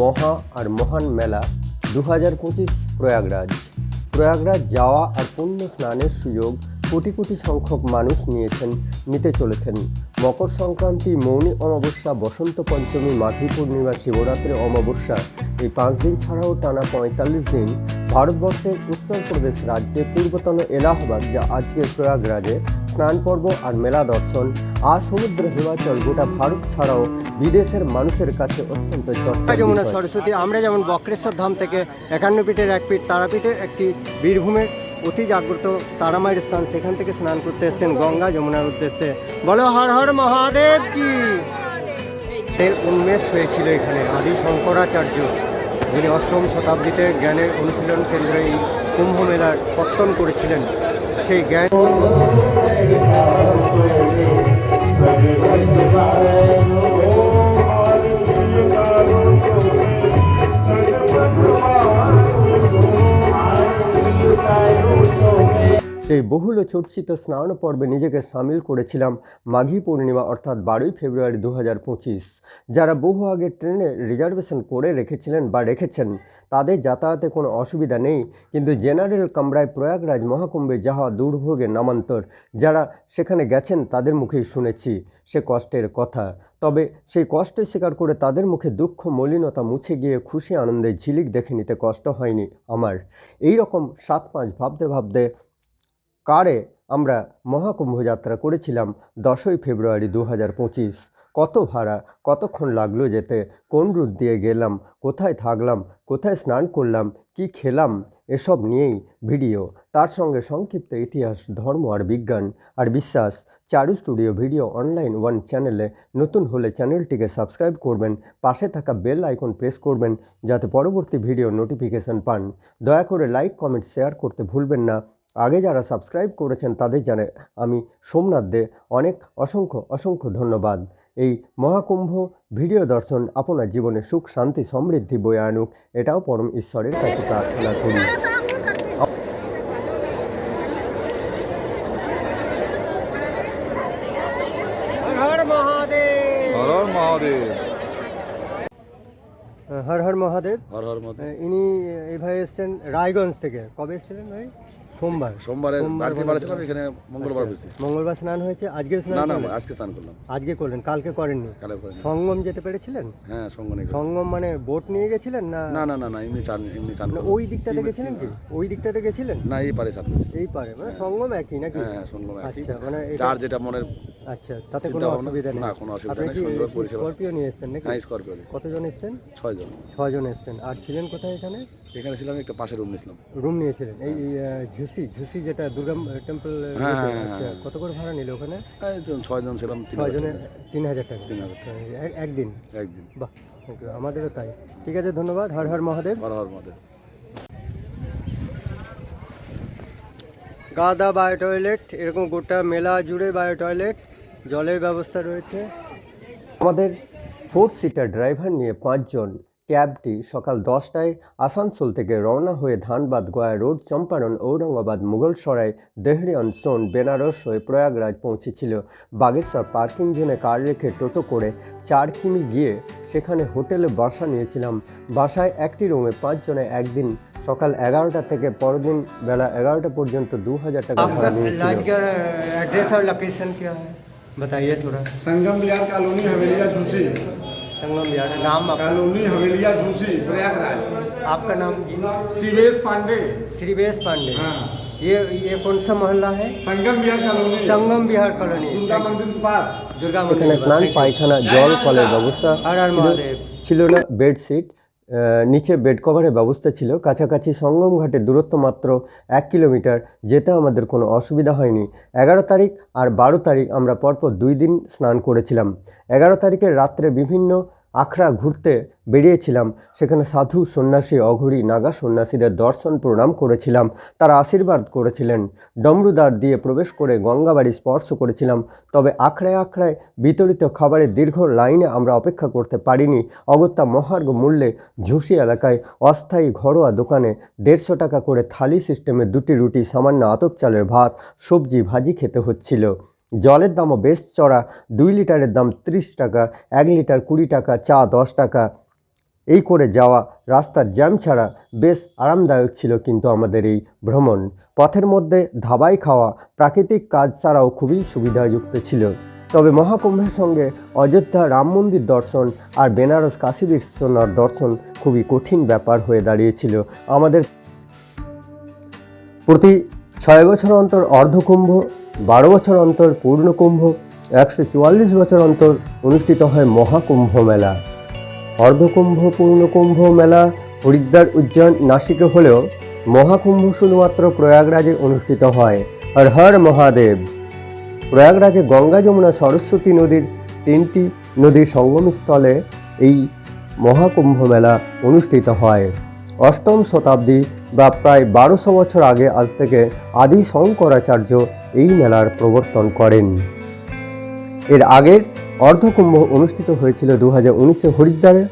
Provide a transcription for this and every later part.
মহা আর মহান মেলা 2025 প্রয়াগরাজ যাওয়া আর পুণ্য স্নানের সুযোগ কোটি কোটি সংখ্যক মানুষ নিতে চলেছেন। মকর সংক্রান্তি, মৌনী অমাবস্যা, বসন্ত পঞ্চমী, মাঘী পূর্ণিমা, শিবরাত্রি, অমাবস্যা এই 5 দিন ছাড়াও টানা 45 দিন ভারতবর্ষের উত্তরপ্রদেশ রাজ্যে পূর্বতন এলাহাবাদ, যা আজকের প্রয়াগরাজে স্নান পর্ব আর মেলা দর্শন আর সমুদ্র হিমাচল গোটা ভারত ছাড়াও বিদেশের মানুষের কাছে অত্যন্ত চর্চা। যমুনা সরস্বতী, আমরা যেমন বক্রেশ্বর ধাম থেকে 51 পীঠের এক পীঠ তারাপীঠে একটি বীরভূমের অতি জাগ্রত তারামায়ের স্থান, সেখান থেকে স্নান করতে এসেছেন গঙ্গা যমুনার উদ্দেশ্যে। বলো হর হর মহাদেব কি। এর উন্মেষ হয়েছিল এখানে আদি শঙ্করাচার্য, যিনি 8ম শতাব্দীতে জ্ঞানের অনুশীলন কেন্দ্রে এই কুম্ভ মেলার পত্তন করেছিলেন। সেই জ্ঞান সেই বহুল চর্চিত স্নান পর্বে নিজেকে সামিল করেছিলাম মাঘী পূর্ণিমা অর্থাৎ 12ই ফেব্রুয়ারি 2025। যারা বহু আগে ট্রেনে রিজার্ভেশন করে রেখেছেন তাদের যাতায়াতে কোনো অসুবিধা নেই, কিন্তু জেনারেল কামরায় প্রয়াগরাজ মহাকুম্ভে যাওয়া দুর্ভোগের নামান্তর। যারা সেখানে গেছেন তাদের মুখেই শুনেছি সে কষ্টের কথা, তবে সেই কষ্টে স্বীকার করে তাদের মুখে দুঃখ মলিনতা মুছে গিয়ে খুশি আনন্দে ঝিলিক দেখে নিতে কষ্ট হয়নি আমার। এই রকম 7-5 ভাবতে কারে আমরা মহাকুম্ভ যাত্রা করেছিলাম 10ই ফেব্রুয়ারি 2025। কত ভাড়া, কতক্ষণ লাগলো যেতে, কোন রুট দিয়ে গেলাম, কোথায় থাকলাম, কোথায় স্নান করলাম, কি খেলাম, এসব নিয়েই ভিডিও। তার সঙ্গে সংক্ষিপ্ত ইতিহাস, ধর্ম আর বিজ্ঞান আর বিশ্বাস। চারু স্টুডিও ভিডিও অনলাইন 1 চ্যানেলে নতুন হলে চ্যানেলটিকে সাবস্ক্রাইব করবেন, পাশে থাকা বেল আইকন প্রেস করবেন যাতে পরবর্তী ভিডিও নোটিফিকেশন পান। দয়া করে লাইক, কমেন্ট, শেয়ার করতে ভুলবেন না। আগে যারা সাবস্ক্রাইব করেছেন তাদের জানে আমি সোমনাথ দে অনেক অসংখ্য ধন্যবাদ। এই মহাকুম্ভ ভিডিও দর্শন আপনার জীবনে সুখ, শান্তি, সমৃদ্ধি বয়ে আনুক, এটাও পরম ঈশ্বরের কাছে প্রার্থনা করি। হর হর মহাদেব। ইনি এই ভাই এসছেন রায়গঞ্জ থেকে। কবে এসেছিলেন ভাই? মঙ্গলবার স্নান হয়েছে। আজকে আজকে করলেন, কালকে করেননি? সঙ্গম যেতে পেরেছিলেন? হ্যাঁ, সঙ্গম মানে বোট নিয়ে গেছিলেন না? না, এমনি চান ওই দিকটাতে গেছিলেন কি? ওই দিকটাতে গেছিলেন না? এই পারে এই পারে, মানে সঙ্গম একই নাকি? হ্যাঁ, সঙ্গম একই। আচ্ছা, মানে যার যেটা মনের। আচ্ছা, তাতে কোনো অসুবিধা নেই? না, কোনো অসুবিধা নেই। নেই, সুন্দর পরিষেবা। স্করপিও নিয়ে এসেছেন নাকি? হ্যাঁ, স্করপিও। কতজন এসেছেন? 6 জন এসেছেন। আর ছিলেন কোথায় এখানে? এখানে ছিলাম, একটা পাশে রুম নিয়েছিলেন এই ঝুসি যেটা দুর্গা টেম্পল। আচ্ছা, কত করে ভাড়া নিল ওখানে? 6 জন ছিলাম। 6 জনে 3000 টাকা একদিন। বাহ, আমাদেরও তাই। ঠিক আছে, ধন্যবাদ। হর হর মহাদেব। গাদা বায়ো টয়লেট, এরকম গোটা মেলা জুড়ে বায়ো টয়লেট, জলের ব্যবস্থা রয়েছে। আমাদের 4 সিটার ড্রাইভার নিয়ে 5 জন ক্যাবটি সকাল 10টায় আসানসোল থেকে রওনা হয়ে ধানবাদ, গয়া রোড, চম্পারণ, ঔরঙ্গাবাদ, মুঘলসরাই, দেহরি অনসন, বেনারস হয়ে প্রয়াগরাজ পৌঁছেছিল। বাগেশ্বর পার্কিং জোনে কার রেখে টোটো করে 4 কিমি গিয়ে সেখানে হোটেলে বাসা নিয়েছিলাম। বাসায় একটি রুমে 5 জনে একদিন সকাল 11টা থেকে পরদিন বেলা 11টা পর্যন্ত 2000 টাকা ভাড়া নিয়েছিল। एड्रेस और लोकेशन क्या है बताइए थोड़ा। संगम विहार कॉलोनी हवेलिया झूसी। संगम विहार नाम कॉलोनी हवेलिया झूसी, प्रयागराज। आपका नाम जी? श्रीवेश पांडे। श्रीवेश पांडे। हाँ। ये कौन सा मोहल्ला है? संगम विहार कॉलोनी। संगम विहार कॉलोनी, दुर्गा मंदिर के पास। दुर्गा मंदिर। स्नान, पायखाना, जल कलेर व्यवस्था ছিল না। বেডশিট, নিচে বেড কভারের ব্যবস্থা ছিল। কাছাকাছি সঙ্গম ঘাটের দূরত্ব মাত্র 1 কিলোমিটার, যেতে আমাদের কোনো অসুবিধা হয়নি। 11 তারিখ আর 12 তারিখ আমরা পরপর 2 দিন স্নান করেছিলাম। 11 তারিখের রাত্রে বিভিন্ন আখড়া ঘুরতে বেরিয়েছিলাম। সেখানে সাধু, সন্ন্যাসী, অঘরী, নাগা সন্ন্যাসীদের দর্শন প্রণাম করেছিলাম। তারা আশীর্বাদ করেছিলেন। ডমরুদ্বার দিয়ে প্রবেশ করে গঙ্গাবাড়ি স্পর্শ করেছিলাম। তবে আখড়ায় বিতরিত খাবারের দীর্ঘ লাইনে আমরা অপেক্ষা করতে পারিনি। অগত্যা মহার্ঘ মূল্যে ঝুসি এলাকায় অস্থায়ী ঘরোয়া দোকানে 150 টাকা করে থালি সিস্টেমে 2টি রুটি, সামান্য আতপ চালের ভাত, সবজি, ভাজি খেতে হচ্ছিল। জলের দামও বেশ চড়া। 2 লিটারের দাম 30 টাকা, 1 লিটার 20 টাকা, চা 10 টাকা। এই করে যাওয়া রাস্তার জ্যাম ছাড়া বেশ আরামদায়ক ছিল কিন্তু আমাদের এই ভ্রমণ। পথের মধ্যে ধাবায় খাওয়া, প্রাকৃতিক কাজ ছাড়াও খুবই সুবিধাযুক্ত ছিল। তবে মহাকুম্ভের সঙ্গে অযোধ্যা রাম মন্দির দর্শন আর বেনারস কাশী বিশ্বনাথ দর্শন খুবই কঠিন ব্যাপার হয়ে দাঁড়িয়েছিল আমাদের। প্রতি 6 বছর অন্তর অর্ধকুম্ভ, 12 বছর অন্তর পূর্ণকুম্ভ, 144 বছর অন্তর অনুষ্ঠিত হয় মহাকুম্ভ মেলা। অর্ধকুম্ভ, পূর্ণকুম্ভ মেলা হরিদ্বার, উজ্জয়ন, নাসিকে হলেও মহাকুম্ভ শুধুমাত্র প্রয়াগরাজে অনুষ্ঠিত হয়। হর হর মহাদেব। প্রয়াগরাজে গঙ্গা, যমুনা, সরস্বতী নদীর 3টি নদীর সঙ্গমস্থলে এই মহাকুম্ভ মেলা অনুষ্ঠিত হয়। 8ম শতাব্দী বা প্রায় 1200 বছর আগে আজ থেকে আদি শঙ্করাচার্য এই মেলার প্রবর্তন করেন। এর আগের অর্ধকুম্ভ অনুষ্ঠিত হয়েছিল 2019-এ হরিদ্বারে।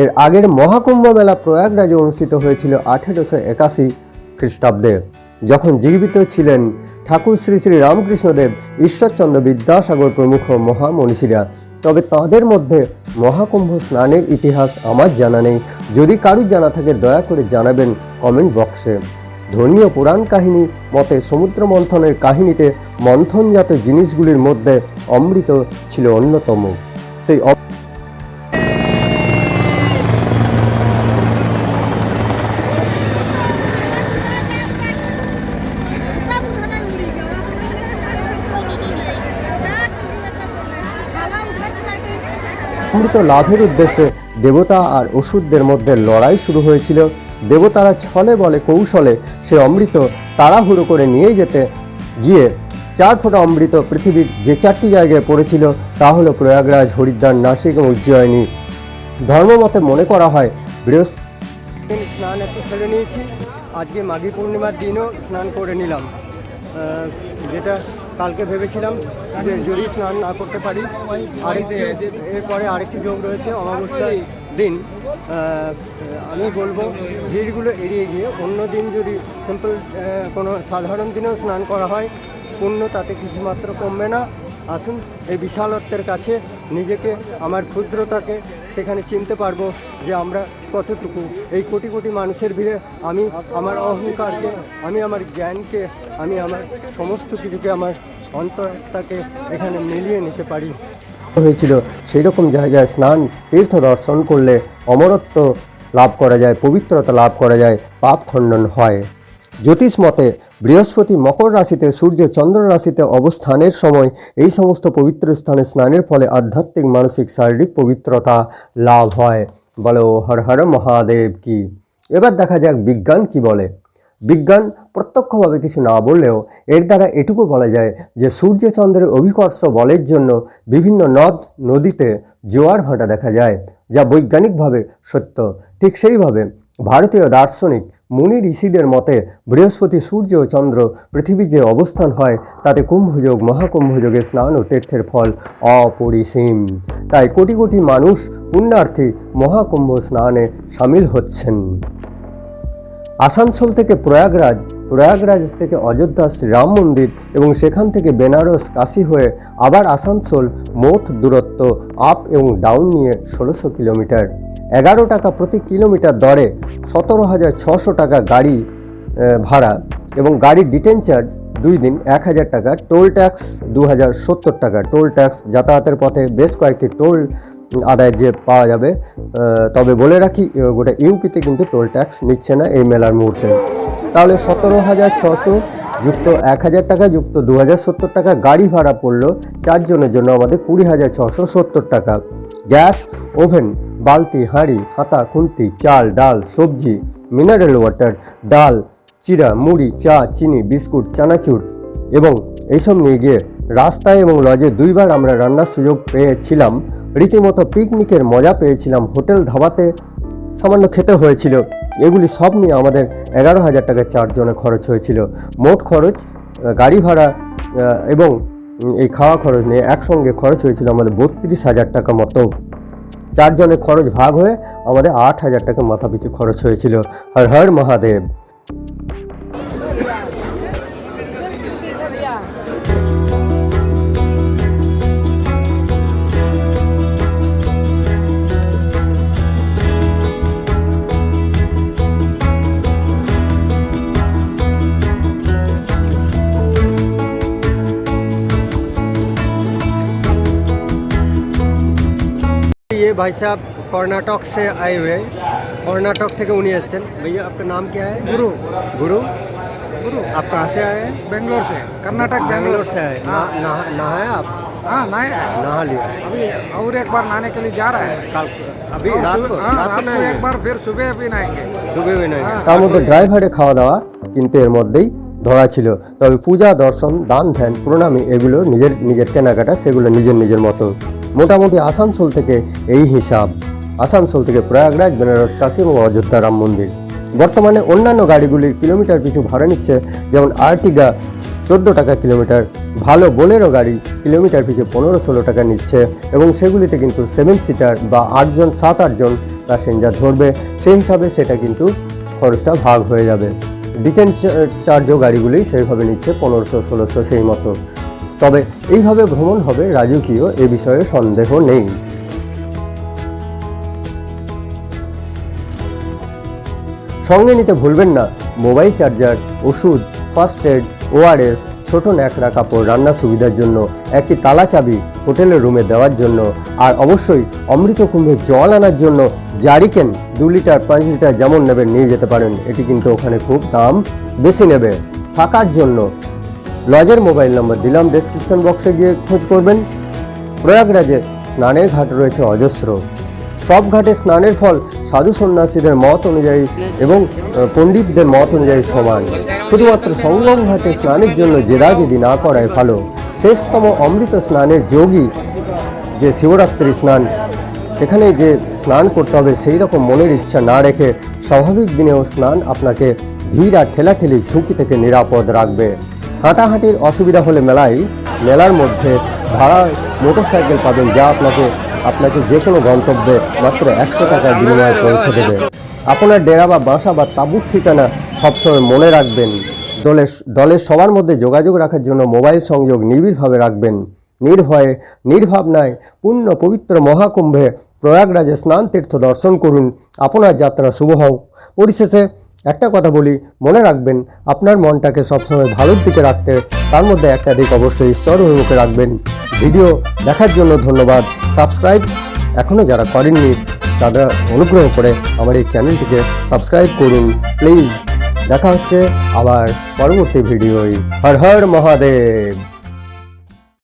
এর আগের মহাকুম্ভ মেলা প্রয়াগরাজে অনুষ্ঠিত হয়েছিল 1881 খ্রিস্টাব্দে, যখন জীবিত ছিলেন ঠাকুর শ্রী শ্রী রামকৃষ্ণদেব, ঈশ্বরচন্দ্র বিদ্যাসাগর প্রমুখ মহামনীষীরা। তবে তাঁদের মধ্যে মহাকুম্ভ স্নানের ইতিহাস আমার জানা নেই। যদি কারুর জানা থাকে দয়া করে জানাবেন কমেন্ট বক্সে। ধর্মীয় পুরাণ কাহিনী মতে সমুদ্র মন্থনের কাহিনীতে মন্থনজাত জিনিসগুলির মধ্যে অমৃত ছিল অন্যতম। সেই অমৃত লাভের উদ্দেশ্যে দেবতা আর অসুরদের মধ্যে লড়াই শুরু হয়েছিল। দেবতারা ছলে বলে কৌশলে সে অমৃত তাড়াহুড়ো করে নিয়ে যেতে গিয়ে 4 ফোঁটা অমৃত পৃথিবীর যে 4টি জায়গায় পড়েছিল তা হলো প্রয়াগরাজ, হরিদ্বার, নাসিক এবং উজ্জয়িনী। ধর্মমতে মনে করা হয় বৃহস্পতি স্নান একটু ফেলে নিয়েছি, আজকে মাঘী পূর্ণিমার দিনও স্নান করে নিলাম। যেটা কালকে ভেবেছিলাম যে যদি স্নান না করতে পারি, এরপরে আরেকটি যোগ রয়েছে অমাবস্যার দিন। আমি বলবো ভিড়গুলো এড়িয়ে গিয়ে অন্য দিন যদি সিম্পল কোনো সাধারণ দিনেও স্নান করা হয়, পুণ্য তাতে কিছুমাত্র কমবে না। আসুন এই বিশালত্বের কাছে নিজেকে, আমার ক্ষুদ্রতাকে সেখানে চিনতে পারবো যে আমরা কতটুকু। এই কোটি কোটি মানুষের ভিড়ে আমি আমার অহংকারকে, আমি আমার জ্ঞানকে, আমি আমার সমস্ত কিছুকে, আমার অন্তরটাকে এখানে মিলিয়ে নিতে পারি হয়েছিল। সেই রকম জায়গায় স্নান, তীর্থ দর্শন করলে অমরত্ব লাভ করা যায়, পবিত্রতা লাভ করা যায়, পাপ খণ্ডন হয়। জ্যোতিষ মতে বৃহস্পতি মকর রাশিতে, সূর্য চন্দ্র রাশিতে অবস্থানের সময় এই সমস্ত পবিত্র স্থানে স্নানের ফলে আধ্যাত্মিক, মানসিক, শারীরিক পবিত্রতা লাভ হয়। বলো হর হর মহাদেব কি। এবার দেখা যাক বিজ্ঞান কি বলে। বিজ্ঞান প্রত্যক্ষভাবে কিছু না বললেও এর দ্বারা এটুকু বলা যায় যে সূর্যচন্দ্রের অভিকর্ষ বলের জন্য বিভিন্ন নদ নদীতে জোয়ার ভাটা দেখা যায়, যা বৈজ্ঞানিকভাবে সত্য। ঠিক সেইভাবে ভারতীয় দার্শনিক মুনি ঋষিদের মতে বৃহস্পতি, সূর্য ও চন্দ্র, পৃথিবীর যে অবস্থান হয় তাতে কুম্ভযোগ, মহাকুম্ভযোগে স্নান ও তীর্থের ফল অপরিসীম। তাই কোটি কোটি মানুষ পুণ্যার্থী মহাকুম্ভ স্নানে সামিল হচ্ছেন। আসানসোল থেকে প্রয়াগরাজ, প্রয়াগরাজ থেকে অযোধ্যা শ্রীরাম মন্দির এবং সেখান থেকে বেনারস, কাশী হয়ে আবার আসানসোল, মোট দূরত্ব আপ এবং ডাউন নিয়ে 1600 কিলোমিটার। 11 টাকা প্রতি কিলোমিটার দরে 17,600 টাকা গাড়ি ভাড়া এবং গাড়ির ডিটেন চার্জ 2 দিন 1000 টাকা, টোল ট্যাক্স 2070 টাকা। টোল ট্যাক্স যাতায়াতের পথে বেশ কয়েকটি টোল আদায় যে পাওয়া যাবে। তবে বলে রাখি গোটা ইউপিতে কিন্তু টোল ট্যাক্স নিচ্ছে না এই মেলার মুহূর্তে। তাহলে 17,600 যুক্ত 1000 টাকা যুক্ত 2070 টাকা গাড়ি ভাড়া পড়লো 4 জনের জন্য আমাদের 20,670 টাকা। গ্যাস, ওভেন, বালতি, হাঁড়ি, হাতা, খুন্তি, চাল, ডাল, সবজি, মিনারেল ওয়াটার, ডাল, চিরা, মুড়ি, চা, চিনি, বিস্কুট, চানাচুর এবং এইসব নিয়ে গিয়ে রাস্তায় এবং লজে 2 বার আমরা রান্নার সুযোগ পেয়েছিলাম। রীতিমতো পিকনিকের মজা পেয়েছিলাম। হোটেল ধাবাতে সামান্য খেতে হয়েছিল। এগুলি সব নিয়ে আমাদের 11,000 টাকা 4 জনে খরচ হয়েছিল। মোট খরচ গাড়ি ভাড়া এবং এই খাওয়া খরচ নিয়ে একসঙ্গে খরচ হয়েছিল আমাদের 32,000 টাকা মতো। 4 জনের খরচ ভাগ হয়ে আমাদের 8,000 টাকা মাথাপিছু খরচ হয়েছিল। হর হর মহাদেব। ये भाई साहब कर्नाटक से आए हुए हैं, कर्नाटक থেকে উনি এসেছেন। भैया आपका नाम क्या है? गुरु गुरु। गुरु आप कहाँ से आए हैं? बेंगलोर से, कर्नाटक बेंगलोर से आए। हाँ नहाए आप? हाँ नहाए हैं। नहा लिया अभी और एक बार नहाने के लिए जा रहे हैं। कल अभी और रात सुबह- को? हाँ, रात को रात को नहाएंगे? एक बार फिर सुबह भी नहाएंगे। সুবে নেই। হ্যাঁ। তার মধ্যে ড্রাইভারে খাওয়া দাওয়া কিন্তু এর মধ্যেই ধরা ছিল। তবে পূজা দর্শন দান ধ্যান প্রণামী এগুলো নিজের নিজের কেনাকাটা, সেগুলো নিজের নিজের মতো। মোটামুটি আসানসোল থেকে এই হিসাব। আসানসোল থেকে প্রয়াগরাজ, বেনারস, কাশী এবং অযোধ্যা রাম মন্দির। বর্তমানে অন্যান্য গাড়িগুলির কিলোমিটার পিছু ভাড়া নিচ্ছে, যেমন আর্টিগা 14 টাকা কিলোমিটার, ভালো বোলেরো গাড়ি কিলোমিটার পিছু 15-16 টাকা নিচ্ছে এবং সেগুলিতে কিন্তু 7 সিটার বা 8জন 7-8 জন প্যাসেঞ্জার ধরবে, সেই হিসাবে সেটা কিন্তু খরচটা ভাগ হয়ে যাবে। ডিটেন চার্জও গাড়িগুলি সেইভাবে নিচ্ছে 1500-1600 সেই মতো। তবে এইভাবে ভ্রমণ হবে রাজকীয়, এ বিষয়ে সন্দেহ নেই। সঙ্গে নিতে ভুলবেন না মোবাইল চার্জার, ওষুধ, ফার্স্ট এড, ওআরএস, ছোট ন্যাকড়া কাপড় রান্নার সুবিধার জন্য, একটি তালা চাবি হোটেলের রুমে দেওয়ার জন্য, আর অবশ্যই অমৃত কুম্ভে জল আনার জন্য জারিকেন 2 লিটার 5 লিটার যেমন নেবেন নিয়ে যেতে পারেন। এটি কিন্তু ওখানে খুব দাম বেশি নেবে। থাকার জন্য লজের মোবাইল নম্বর দিলাম, ডেসক্রিপশন বক্সে গিয়ে খোঁজ করবেন। প্রয়াগরাজে স্নানের ঘাট রয়েছে অজস্র। সব ঘাটে স্নানের ফল সাধু সন্ন্যাসীদের মত অনুযায়ী এবং পণ্ডিতদের মত অনুযায়ী সমান। শুধুমাত্র সঙ্গম ঘাটে স্নানের জন্য জেদাজেদি না করাই ভালো। শেষতম অমৃত স্নানের যোগী যে শিবরাত্রি স্নান, সেখানে যে স্নান করতে হবে সেই রকম মনের ইচ্ছা না রেখে স্বাভাবিক দিনেও স্নান আপনাকে ভিড় আর ঠেলাঠেলি ঝুঁকি থেকে নিরাপদ রাখবে। হাঁটাহাঁটির অসুবিধা হলে মেলার মধ্যে ভাড়ায় মোটরসাইকেল পাবেন, যা আপনাকে যে কোনো গন্তব্যে মাত্র 100 টাকার বিনিময়ে পৌঁছে দেবে। আপনার ডেরা বা বাসা বা তাঁবুর ঠিকানা সবসময় মনে রাখবেন। দলের সবার মধ্যে যোগাযোগ রাখার জন্য মোবাইল সংযোগ নিবিড়ভাবে রাখবেন। নির্ভয়ে নির্ভাবনায় পূর্ণ পবিত্র মহাকুম্ভে প্রয়াগরাজে স্নান তীর্থ দর্শন করুন। আপনার যাত্রা শুভ হোক। পরিশেষে একটা কথা বলি, মনে রাখবেন আপনার মনটাকে সবসময় ভালোর দিকে রাখতে তার মধ্যে একটা দিক অবশ্যই ঈশ্বর অভিমুখে রাখবেন। ভিডিও দেখার জন্য ধন্যবাদ। সাবস্ক্রাইব এখনও যারা করেননি তারা অনুগ্রহ করে আমার এই চ্যানেলটিকে সাবস্ক্রাইব করুন প্লিজ। দেখা হচ্ছে আবার পরবর্তী ভিডিওয়। হর হর মহাদেব।